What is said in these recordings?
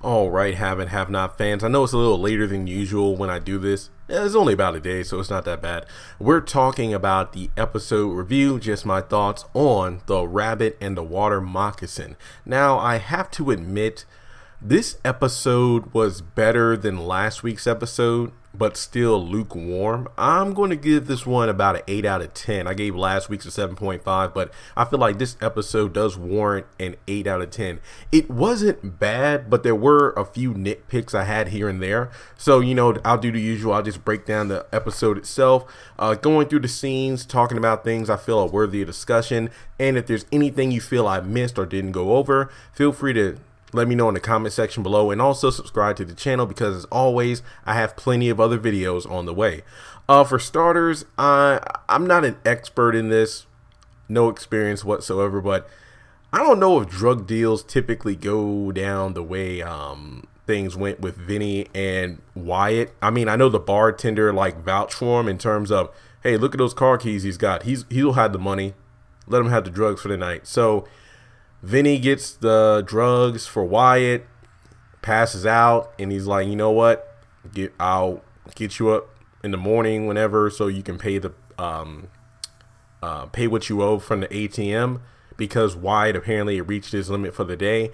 All right, have and have not fans. I know it's a little later than usual when I do this. It's only about a day, so it's not that bad. We're talking about the episode review, just my thoughts on the Rabbit and the Water Moccasin. Now, I have to admit, this episode was better than last week's episode, but still lukewarm. I'm going to give this one about an 8 out of 10. I gave last week's a 7.5, but I feel like this episode does warrant an 8 out of 10. It wasn't bad, but there were a few nitpicks I had here and there. So, I'll do the usual. I'll just break down the episode itself, going through the scenes, talking about things I feel are worthy of discussion. And if there's anything you feel I missed or didn't go over, feel free to let me know in the comment section below, and also subscribe to the channel because, as always, I have plenty of other videos on the way. For starters, I'm not an expert in this, no experience whatsoever, but I don't know if drug deals typically go down the way things went with Vinny and Wyatt. I mean, I know the bartender vouched for him in terms of, hey, look at those car keys he's got. He'll have the money. Let him have the drugs for the night. So Vinny gets the drugs for Wyatt, passes out, and he's like, you know what? I'll get you up in the morning whenever so you can pay the pay what you owe from the ATM, because Wyatt apparently reached his limit for the day.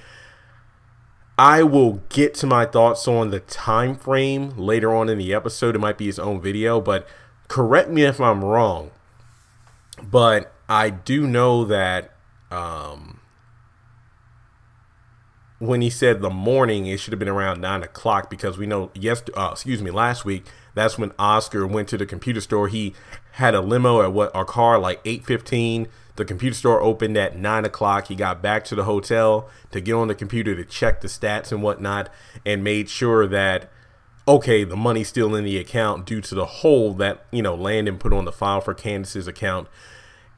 I will get to my thoughts on the time frame later on in the episode. It might be its own video, but correct me if I'm wrong. But I do know that when he said the morning, it should have been around 9 o'clock, because we know last week, that's when Oscar went to the computer store. He had a limo at our car like 8:15. The computer store opened at 9 o'clock. He got back to the hotel to get on the computer to check the stats and whatnot, and made sure that, okay, the money's still in the account due to the hold that, Landon put on the file for Candace's account.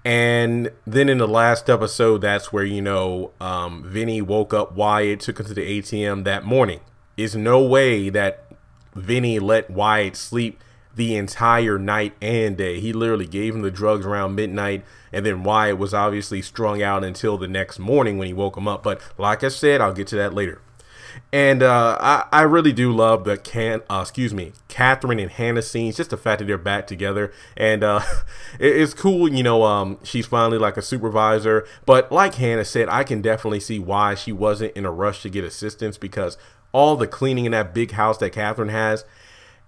And then in the last episode, that's where, Vinny woke up Wyatt, took him to the ATM that morning. There's no way that Vinny let Wyatt sleep the entire night and day. He literally gave him the drugs around midnight, and then Wyatt was obviously strung out until the next morning when he woke him up. But like I said, I'll get to that later. And I really do love the Catherine and Hannah scenes, just the fact that they're back together. And it's cool, she's finally like a supervisor. But like Hannah said, I can definitely see why she wasn't in a rush to get assistance, because all the cleaning in that big house that Catherine has,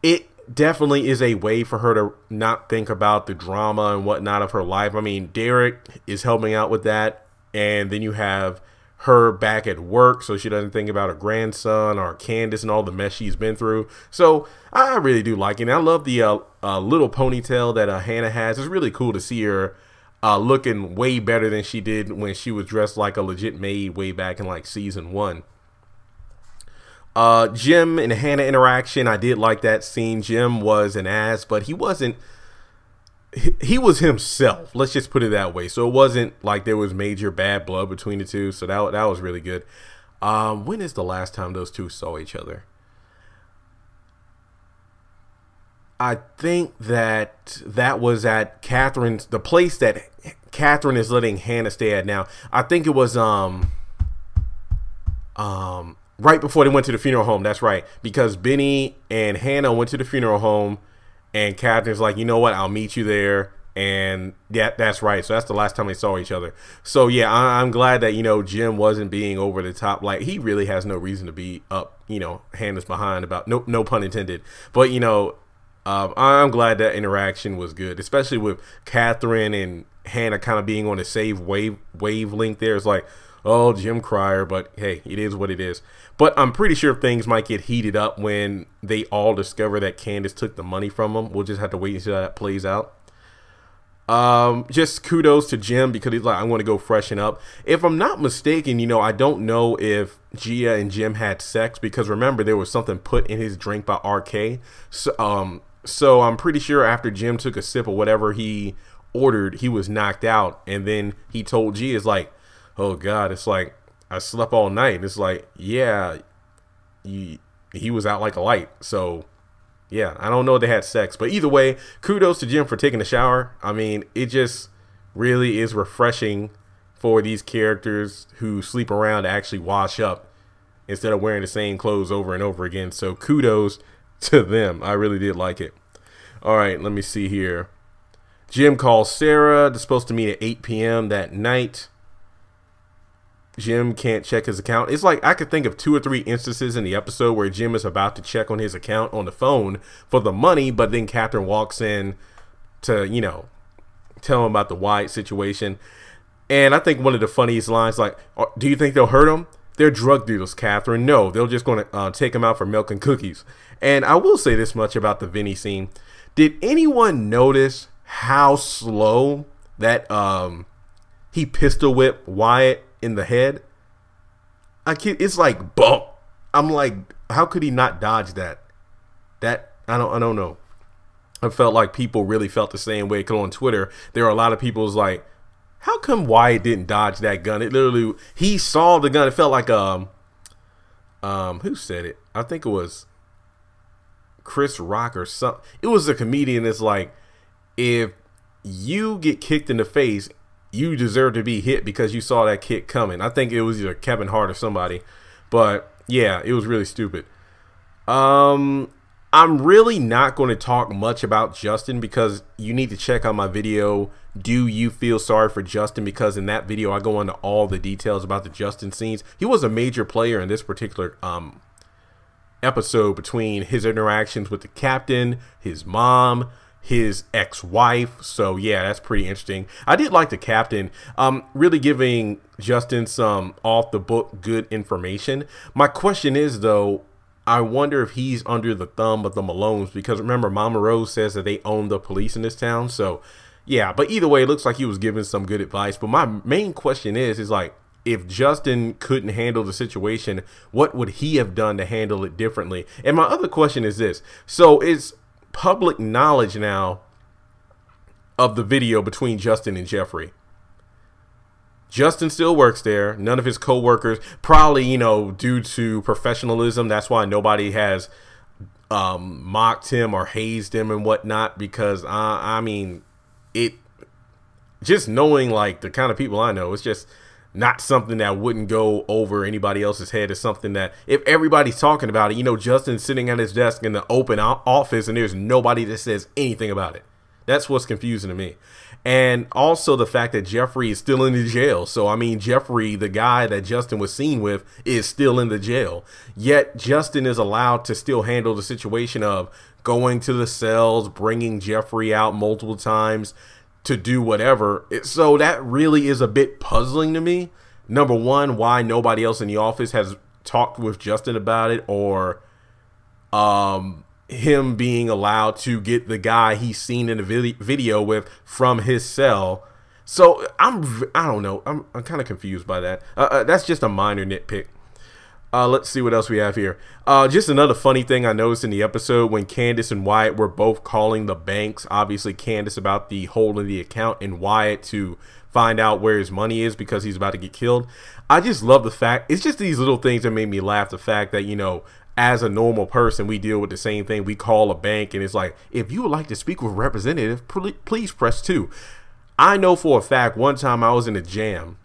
it definitely is a way for her to not think about the drama and whatnot of her life. I mean, Derek is helping out with that, and then you have her back at work, so she doesn't think about her grandson or Candace and all the mess she's been through. So I really do like it. And I love the little ponytail that Hannah has. It's really cool to see her looking way better than she did when she was dressed like a legit maid way back in like season 1. Jim and Hannah interaction, I did like that scene. Jim was an ass, but he wasn't. He was himself. Let's just put it that way. So it wasn't like there was major bad blood between the two. So that was really good. When is the last time those two saw each other? I think that was at Catherine's, the place that Catherine is letting Hannah stay at now. I think it was right before they went to the funeral home. That's right, because Benny and Hannah went to the funeral home, and Catherine's like, you know what, I'll meet you there. And yeah, that's right. So that's the last time they saw each other. So yeah, I'm glad that, Jim wasn't being over the top. Like, he really has no reason to be up, Hannah's behind about, no pun intended. But, I'm glad that interaction was good, especially with Catherine and Hannah kind of being on the same wavelength there. It's like, oh, Jim crier, but hey, it is what it is. But I'm pretty sure things might get heated up when they all discover that Candace took the money from them. We'll just have to wait and see how that plays out. Just kudos to Jim, because he's like, I want to go freshen up. If I'm not mistaken, I don't know if Gia and Jim had sex, because remember, there was something put in his drink by RK. So I'm pretty sure after Jim took a sip of whatever he ordered, he was knocked out. And then he told Gia, it's like, oh God, it's like, I slept all night. And it's like, yeah, he was out like a light. So yeah, I don't know if they had sex, but either way, kudos to Jim for taking a shower. I mean, it just really is refreshing for these characters who sleep around to actually wash up instead of wearing the same clothes over and over again. So kudos to them. I really did like it. All right, let me see here. Jim calls Sarah. They're supposed to meet at 8 p.m. that night. Jim can't check his account. It's like I could think of 2 or 3 instances in the episode where Jim is about to check on his account on the phone for the money, but then Catherine walks in to, you know, tell him about the Wyatt situation. And I think one of the funniest lines, like, do you think they'll hurt him? They're drug dealers, Catherine. No, they're just going to take him out for milk and cookies. And I will say this much about the Vinny scene. Did anyone notice how slow that he pistol whipped Wyatt in the head? It's like bump. I'm like, how could he not dodge that? I don't know. I felt like people really felt the same way. Cause on Twitter, there are a lot of people who's like, how come Wyatt didn't dodge that gun? It literally, he saw the gun. It felt like who said it? I think it was Chris Rock or something. It was a comedian that's like, if you get kicked in the face, you deserve to be hit because you saw that kick coming. I think it was either Kevin Hart or somebody. But yeah, it was really stupid. I'm really not going to talk much about Justin because you need to check out my video, Do You Feel Sorry for Justin? Because in that video, I go into all the details about the Justin scenes. He was a major player in this particular episode between his interactions with the captain, his mom, his ex-wife. So yeah, that's pretty interesting. I did like the captain really giving Justin some off the book good information. My question is though, I wonder if he's under the thumb of the Malones, because remember Mama Rose says that they own the police in this town. So yeah, but either way, it looks like he was giving some good advice. But my main question is like, if Justin couldn't handle the situation, what would he have done to handle it differently? And my other question is this. So it's public knowledge now of the video between Justin and Jeffrey. Justin still works there. None of his co-workers, probably, you know, due to professionalism, that's why nobody has mocked him or hazed him and whatnot, because I mean, it just knowing like the kind of people I know, it's just not something that wouldn't go over anybody else's head. It's something that if everybody's talking about it, you know, Justin's sitting at his desk in the open office and there's nobody that says anything about it. That's what's confusing to me. And also the fact that Jeffrey is still in the jail. So, I mean, Jeffrey, the guy that Justin was seen with, is still in the jail. Yet Justin is allowed to still handle the situation of going to the cells, bringing Jeffrey out multiple times to do whatever. So that really is a bit puzzling to me. Number one, why nobody else in the office has talked with Justin about it, or him being allowed to get the guy he's seen in the video with from his cell. So I don't know. I'm kind of confused by that. That's just a minor nitpick. Let's see what else we have here. Just another funny thing I noticed in the episode when Candace and Wyatt were both calling the banks. Obviously, Candace about the hole in the account and Wyatt to find out where his money is because he's about to get killed. I just love the fact, it's just these little things that made me laugh. The fact that, you know, as a normal person, we deal with the same thing. We call a bank and it's like, if you would like to speak with a representative, please press 2. I know for a fact one time I was in a jam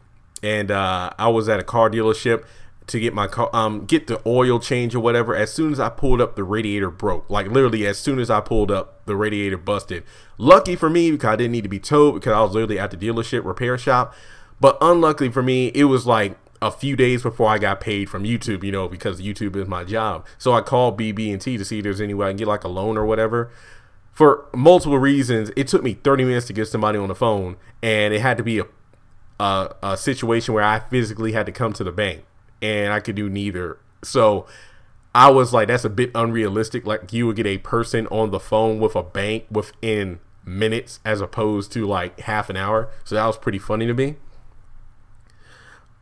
and I was at a car dealership to get my car, get the oil change or whatever. As soon as I pulled up, the radiator broke. Like literally as soon as I pulled up, the radiator busted. Lucky for me, because I didn't need to be towed, because I was literally at the dealership repair shop. But unluckily for me, it was like a few days before I got paid from YouTube, you know, because YouTube is my job. So I called BB&T to see if there's any way I can get like a loan or whatever. For multiple reasons, it took me 30 minutes to get somebody on the phone, and it had to be a situation where I physically had to come to the bank, and I could do neither. So I was like, that's a bit unrealistic. Like you would get a person on the phone with a bank within minutes as opposed to like half an hour. So that was pretty funny to me.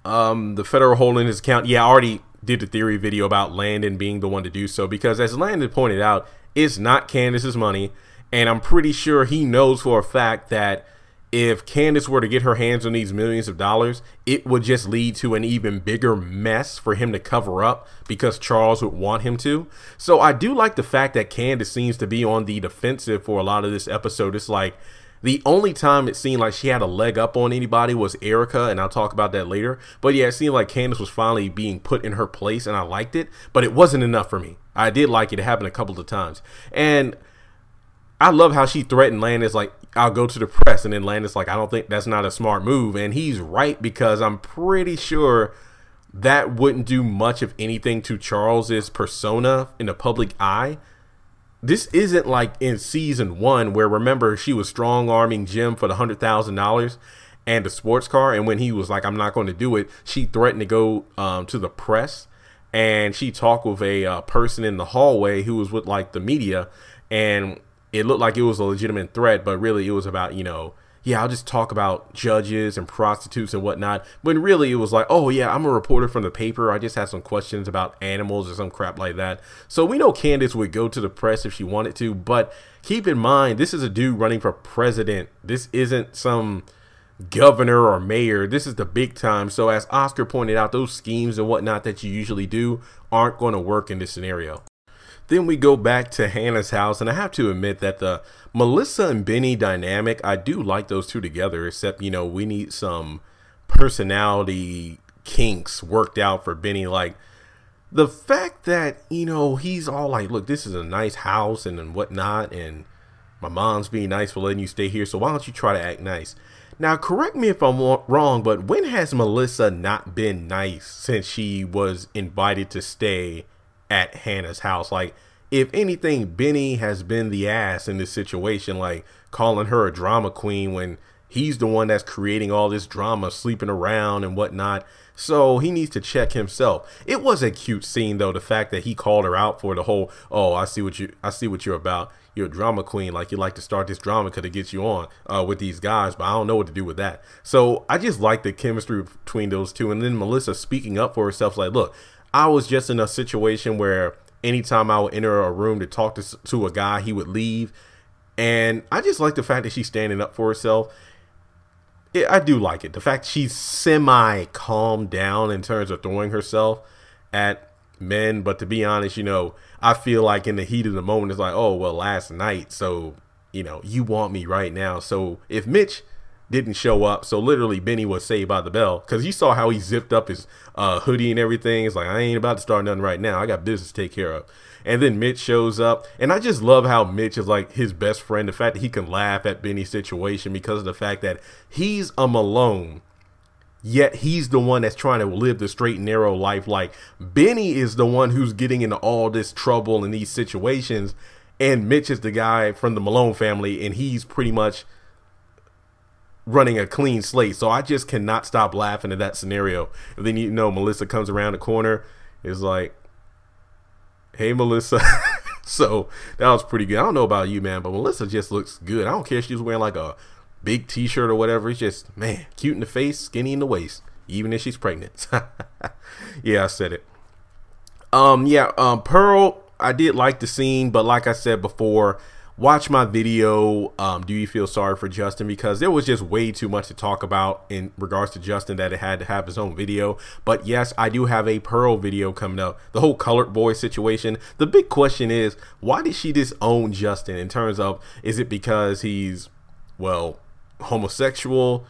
The federal hole in his account. Yeah, I already did the theory video about Landon being the one to do so, because as Landon pointed out, it's not Candace's money. And I'm pretty sure he knows for a fact that if Candace were to get her hands on these millions of dollars, it would just lead to an even bigger mess for him to cover up, because Charles would want him to. So I do like the fact that Candace seems to be on the defensive for a lot of this episode. It's like The only time it seemed like she had a leg up on anybody was Erica, and I'll talk about that later. But yeah, it seemed like Candace was finally being put in her place, and I liked it, but it wasn't enough for me. I did like it. It happened a couple of times. And I love how she threatened Landis, like, I'll go to the press. And then Landis, like, I don't think that's not a smart move. And he's right, because I'm pretty sure that wouldn't do much of anything to Charles's persona in the public eye. This isn't like in season 1 where, remember, she was strong arming Jim for the $100,000 and the sports car. And when he was like, I'm not going to do it, she threatened to go to the press. And she talked with a person in the hallway who was with like the media. And it looked like it was a legitimate threat, but really it was about, you know, yeah, I'll just talk about judges and prostitutes and whatnot. When really it was like, oh yeah, I'm a reporter from the paper. I just had some questions about animals or some crap like that. So we know Candace would go to the press if she wanted to, but keep in mind, this is a dude running for president. This isn't some governor or mayor. This is the big time. So as Oscar pointed out, those schemes and whatnot that you usually do aren't going to work in this scenario. Then we go back to Hannah's house, and I have to admit that the Melissa and Benny dynamic, I do like those two together, except, you know, we need some personality kinks worked out for Benny. Like, the fact that, you know, he's all like, look, this is a nice house and whatnot, and my mom's being nice for letting you stay here, so why don't you try to act nice? Now, correct me if I'm wrong, but when has Melissa not been nice since she was invited to stay at Hannah's house? Like, if anything, Benny has been the ass in this situation, like calling her a drama queen when he's the one that's creating all this drama, sleeping around and whatnot. So he needs to check himself. It was a cute scene though, the fact that he called her out for the whole, oh, I see what you're about. You're a drama queen, like you like to start this drama because it gets you on with these guys, but I don't know what to do with that. So I just like the chemistry between those two. And then Melissa speaking up for herself, like, look, I was just in a situation where anytime I would enter a room to talk to a guy, he would leave. And I just like the fact that she's standing up for herself. I do like it. The fact she's semi-calmed down in terms of throwing herself at men. But to be honest, you know, I feel like in the heat of the moment, it's like, oh, well, last night. So, you know, you want me right now. So if Mitch didn't show up, so literally Benny was saved by the bell, because you saw how he zipped up his hoodie and everything. It's like, I ain't about to start nothing right now. I got business to take care of. And then Mitch shows up, and I just love how Mitch is like his best friend. The fact that he can laugh at Benny's situation because of the fact that he's a Malone, yet he's the one that's trying to live the straight and narrow life. Like, Benny is the one who's getting into all this trouble in these situations, and Mitch is the guy from the Malone family, and he's pretty much running a clean slate. So I just cannot stop laughing at that scenario. And then, you know, Melissa comes around the corner, is like, hey, Melissa. So that was pretty good. I don't know about you, man, but Melissa just looks good. I don't care if she's wearing like a big t-shirt or whatever. It's just, man, cute in the face, skinny in the waist, even if she's pregnant. Yeah, I said it. Pearl, I did like the scene, but like I said before, watch my video, do you feel sorry for Justin, because there was just way too much to talk about in regards to Justin that it had to have his own video. But yes, I do have a Pearl video coming up. The whole colored boy situation, the big question is, why did she disown Justin? In terms of, is it because he's, well, homosexual?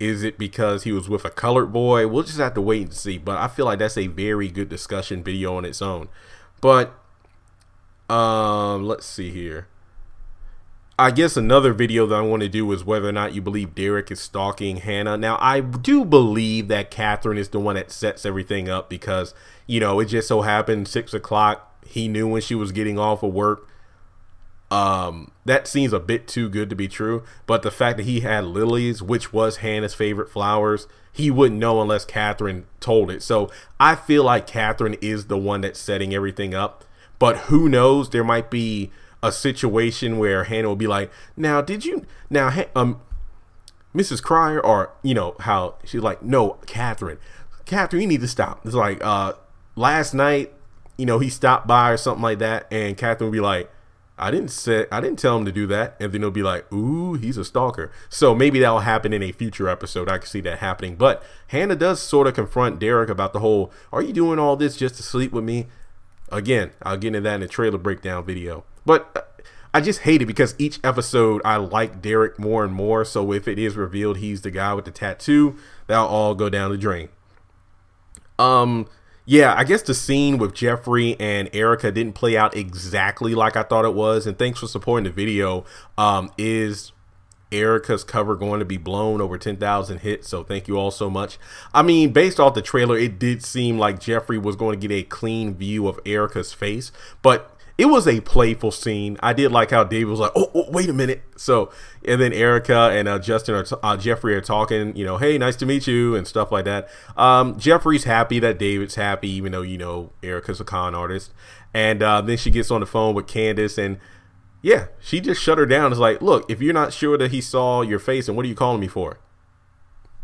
Is it because he was with a colored boy? We'll just have to wait and see. But I feel like that's a very good discussion video on its own. But let's see here. I guess another video that I want to do is whether or not you believe Derek is stalking Hannah. Now, I do believe that Catherine is the one that sets everything up, because, you know, it just so happened 6 o'clock. He knew when she was getting off of work. That seems a bit too good to be true. But the fact that he had lilies, which was Hannah's favorite flowers, he wouldn't know unless Catherine told it. So I feel like Catherine is the one that's setting everything up. But who knows? There might be a situation where Hannah will be like, now, did you, now, Mrs. Cryer, or, you know, how she's like, no, Catherine, you need to stop. It's like, last night, you know, he stopped by or something like that. And Catherine will be like, I didn't tell him to do that. And then he'll be like, ooh, he's a stalker. So maybe that'll happen in a future episode. I can see that happening. But Hannah does sort of confront Derek about the whole, are you doing all this just to sleep with me? Again, I'll get into that in the trailer breakdown video. But I just hate it because each episode I like Derek more and more. So if it is revealed he's the guy with the tattoo, that'll all go down the drain. Yeah, I guess the scene with Jeffrey and Erica didn't play out exactly like I thought it was. And thanks for supporting the video. Is Erica's cover going to be blown over 10,000 hits? So thank you all so much. I mean, based off the trailer, it did seem like Jeffrey was going to get a clean view of Erica's face, but it was a playful scene. I did like how David was like, oh, wait a minute. So, and then Erica and Jeffrey are talking, you know, hey, nice to meet you and stuff like that. Jeffrey's happy that David's happy, even though, you know, Erica's a con artist. And then she gets on the phone with Candace, and yeah, she just shut her down. It's like, look, if you're not sure that he saw your face, and what are you calling me for?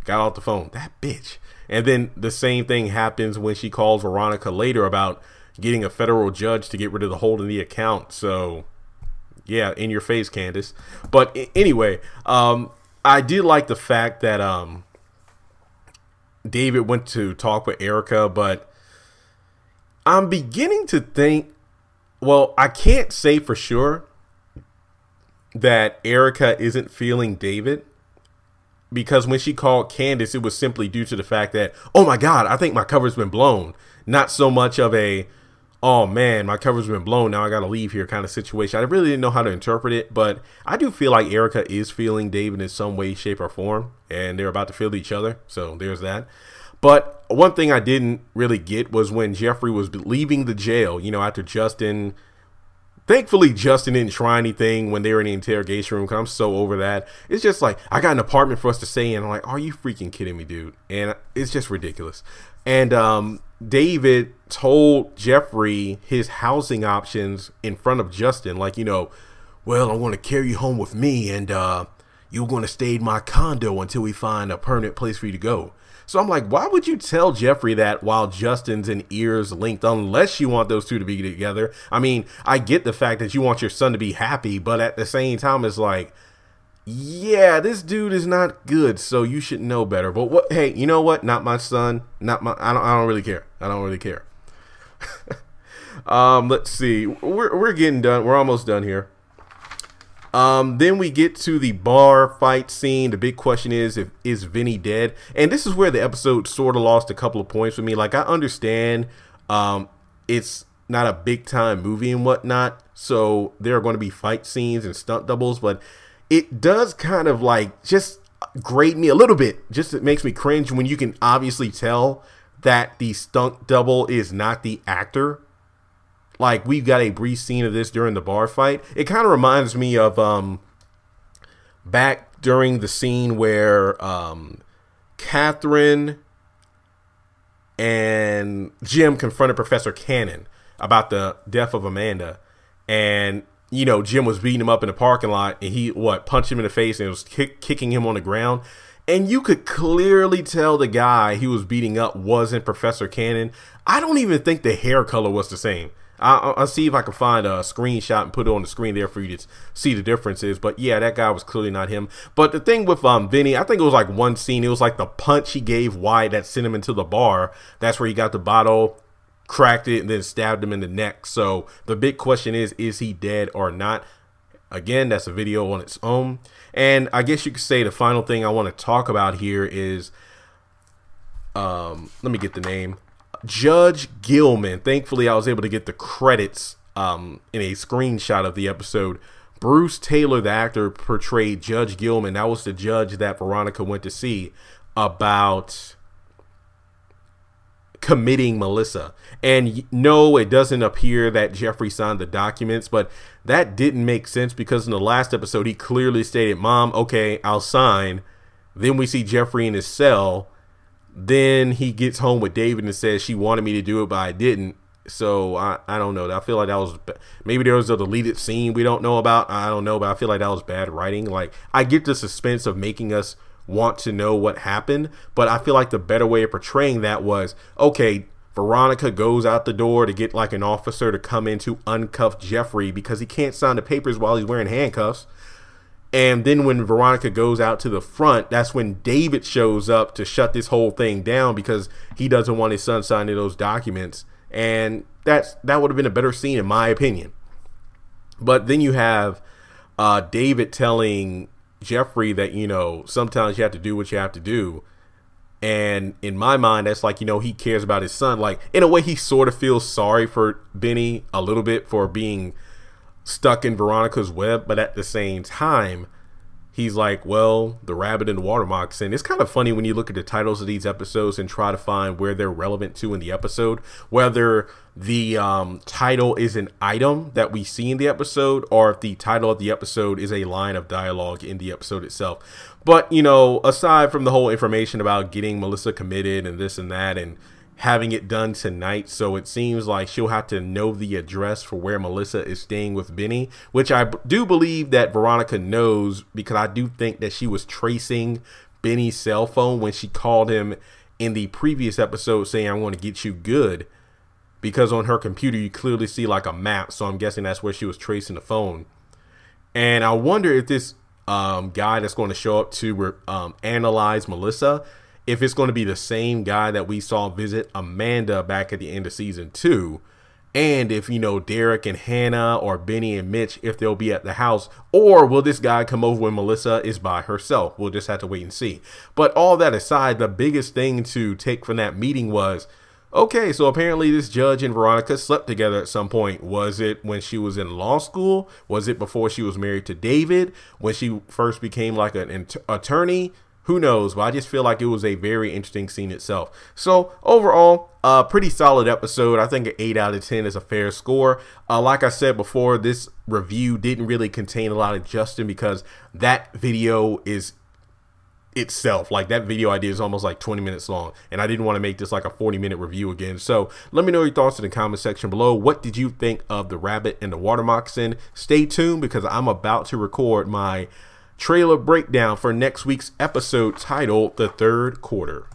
Got off the phone. That bitch. And then the same thing happens when she calls Veronica later about getting a federal judge to get rid of the hold in the account. So yeah, in your face, Candace. But anyway, I did like the fact that David went to talk with Erica, but I'm beginning to think, well, I can't say for sure that Erica isn't feeling David, because when she called Candace, it was simply due to the fact that, oh my God, I think my cover's been blown. Not so much of a, oh man, my cover's been blown, now I gotta leave here kind of situation. I really didn't know how to interpret it, but I do feel like Erica is feeling David in some way, shape, or form, and they're about to feel each other. So there's that. But one thing I didn't really get was when Jeffrey was leaving the jail, you know, after Justin. Thankfully, Justin didn't try anything when they were in the interrogation room, because I'm so over that. It's just like, I got an apartment for us to stay in. I'm like, are you freaking kidding me, dude? And it's just ridiculous. And David told Jeffrey his housing options in front of Justin. Like, you know, well, I'm going to carry you home with me, and you're going to stay in my condo until we find a permanent place for you to go. So I'm like, why would you tell Jeffrey that while Justin's in ears linked, unless you want those two to be together? I mean, I get the fact that you want your son to be happy, but at the same time, it's like, yeah, this dude is not good, so you should know better. But what? Hey, you know what? Not my son. Not my. I don't really care. I don't really care. Let's see. We're getting done. We're almost done here. Then we get to the bar fight scene. The big question is Vinny dead? And this is where the episode sort of lost a couple of points for me. Like, I understand it's not a big time movie and whatnot, so there are going to be fight scenes and stunt doubles, but it does kind of like just grate me a little bit. Just it makes me cringe when you can obviously tell that the stunt double is not the actor. Like, we've got a brief scene of this during the bar fight. It kind of reminds me of back during the scene where Catherine and Jim confronted Professor Cannon about the death of Amanda. And, you know, Jim was beating him up in the parking lot, and he, punched him in the face and was kicking him on the ground. And you could clearly tell the guy he was beating up wasn't Professor Cannon. I don't even think the hair color was the same. I'll see if I can find a screenshot and put it on the screen there for you to see the differences. But yeah, that guy was clearly not him. But the thing with Vinny, I think it was like one scene. It was like the punch he gave Wyatt that sent him into the bar. That's where he got the bottle, cracked it, and then stabbed him in the neck. So the big question is he dead or not? Again, that's a video on its own. And I guess you could say the final thing I want to talk about here is, let me get the name. Judge Gilman. Thankfully, I was able to get the credits in a screenshot of the episode. Bruce Taylor, the actor, portrayed Judge Gilman. That was the judge that Veronica went to see about committing Melissa. And no, it doesn't appear that Jeffrey signed the documents, but that didn't make sense because in the last episode, he clearly stated, Mom, okay, I'll sign. Then we see Jeffrey in his cell. Then he gets home with David and says she wanted me to do it, but I didn't. So I don't know. I feel like that was, maybe there was a deleted scene we don't know about. I don't know, but I feel like that was bad writing. Like, I get the suspense of making us want to know what happened, but I feel like the better way of portraying that was, okay, Veronica goes out the door to get like an officer to come in to uncuff Jeffrey because he can't sign the papers while he's wearing handcuffs. And then when Veronica goes out to the front, that's when David shows up to shut this whole thing down because he doesn't want his son signing those documents. And that would have been a better scene in my opinion. But then you have David telling Jeffrey that, you know, sometimes you have to do what you have to do. And in my mind, that's like, you know, he cares about his son. Like, in a way, he sort of feels sorry for Benny a little bit for being stuck in Veronica's web. But at the same time, he's like, well, the rabbit and the water moccasin. It's kind of funny when you look at the titles of these episodes and try to find where they're relevant to in the episode, whether the title is an item that we see in the episode or if the title of the episode is a line of dialogue in the episode itself. But, you know, aside from the whole information about getting Melissa committed and this and that and having it done tonight, so it seems like she'll have to know the address for where Melissa is staying with Benny, which I do believe that Veronica knows, because I do think that she was tracing Benny's cell phone when she called him in the previous episode saying, I want to get you good, because on her computer you clearly see like a map, so I'm guessing that's where she was tracing the phone. And I wonder if this guy that's going to show up to analyze Melissa, if it's going to be the same guy that we saw visit Amanda back at the end of season 2, and if, you know, Derek and Hannah or Benny and Mitch, if they'll be at the house, or will this guy come over when Melissa is by herself? We'll just have to wait and see. But all that aside, the biggest thing to take from that meeting was, okay, so apparently this judge and Veronica slept together at some point. Was it when she was in law school? Was it before she was married to David? When she first became like an attorney? Who knows? But I just feel like it was a very interesting scene itself. So overall, a pretty solid episode. I think an 8 out of 10 is a fair score. Like I said before, this review didn't really contain a lot of Justin because that video is itself, like that video I did is almost like 20 minutes long, and I didn't want to make this like a 40-minute review again. So let me know your thoughts in the comment section below. What did you think of the rabbit and the water moccasin? Stay tuned because I'm about to record my trailer breakdown for next week's episode titled The Third Quarter.